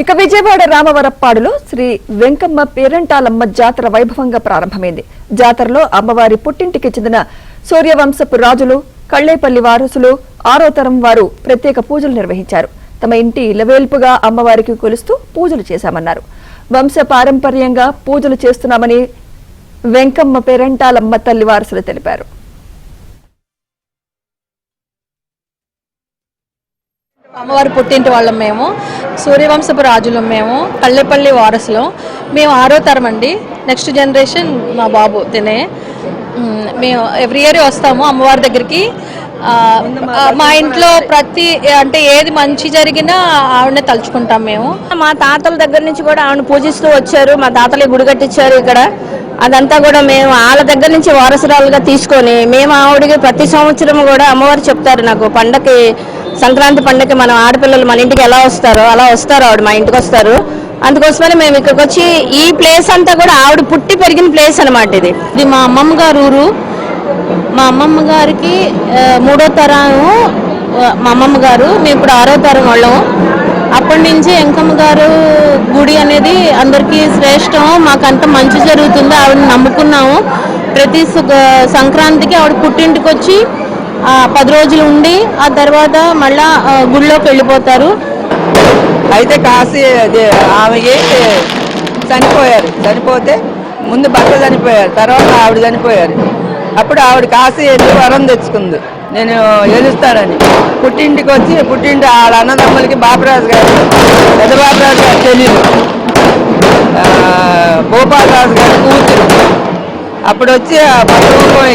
ఇక విజయవాడ రామవరప్పాడులో శ్రీ వెంకమ్మ పేరంటాలమ్మ జాతర వైభవంగా ప్రారంభమైంది. జాతరలో అమ్మవారి పుట్టింటికి చెందిన సూర్యవంశపు రాజులు, కళ్లేపల్లి వారసులు, 6వ తరం వారు ప్రత్యేక పూజలు నిర్వహించారు. తమ ఇంటి ఇలవేల్పుగా అమ్మవారికి కొలుస్తూ పూజలు చేశామన్నారు. వంశ పారంపర్యంగా పూజలు చేస్తున్నామని వెంకమ్మ పేరంటాలమ్మ తల్లి వారసులు తెలిపారు. అమ్మవారి పుట్టింటి వాళ్ళం మేము, సూర్యవంశపు రాజులం మేము, కళ్ళేపల్లి వారసులం మేము. 6వ తరం అండి. నెక్స్ట్ జనరేషన్ మా బాబు తినే. మేము ఎవ్రీ ఇయర్ వస్తాము అమ్మవారి దగ్గరికి. మా ఇంట్లో ప్రతి అంటే ఏది మంచి జరిగినా ఆవిడనే తలుచుకుంటాం మేము. మా తాతల దగ్గర నుంచి కూడా ఆవిడ పూజిస్తూ వచ్చారు. మా తాతలే గుడి కట్టించారు ఇక్కడ. అదంతా కూడా మేము వాళ్ళ దగ్గర నుంచి వారసురాలుగా తీసుకొని మేము ఆవిడకి ప్రతి సంవత్సరం కూడా అమ్మవారు చెప్తారు, నాకు పండగకి సంక్రాంతి పండగకి మనం ఆడపిల్లలు మన ఇంటికి ఎలా వస్తారో అలా వస్తారు, ఆవిడ మా ఇంటికి వస్తారు. అందుకోసమని మేము ఇక్కడికి వచ్చి ఈ ప్లేస్ అంతా కూడా ఆవిడ పుట్టి పెరిగిన ప్లేస్ అనమాట. ఇది మా అమ్మమ్మ గారు ఊరు. మా అమ్మమ్మ గారికి 3వ తరం మా అమ్మమ్మ గారు, మేము ఇప్పుడు 6వ తరం వాళ్ళం. అప్పటి నుంచి వెంకమ్మ గారు గుడి అనేది అందరికీ శ్రేష్టం, మాకంత మంచి జరుగుతుంది, ఆవిడని నమ్ముకున్నాము. ప్రతి సంక్రాంతికి ఆవిడ పుట్టింటికి వచ్చి 10 రోజులు ఉండి ఆ తర్వాత మళ్ళా గుడిలోకి వెళ్ళిపోతారు. అయితే కాశీ ఆమెకి చనిపోతే ముందు భర్త చనిపోయారు, తర్వాత ఆవిడ చనిపోయారు. అప్పుడు ఆవిడ కాశీ వెళ్ళి వరం తెచ్చుకుంది, నేను ఏలుస్తానని. పుట్టింటికి వచ్చి పుట్టింటి వాళ్ళ అన్నదమ్ములకి బాపరాజు గారు, పెద్ద బాపరాజు గారు తెలియదు, గోపాలరాజు గారు కూతురు. అప్పుడు వచ్చి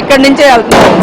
ఇక్కడి నుంచే వెళ్తున్నాను.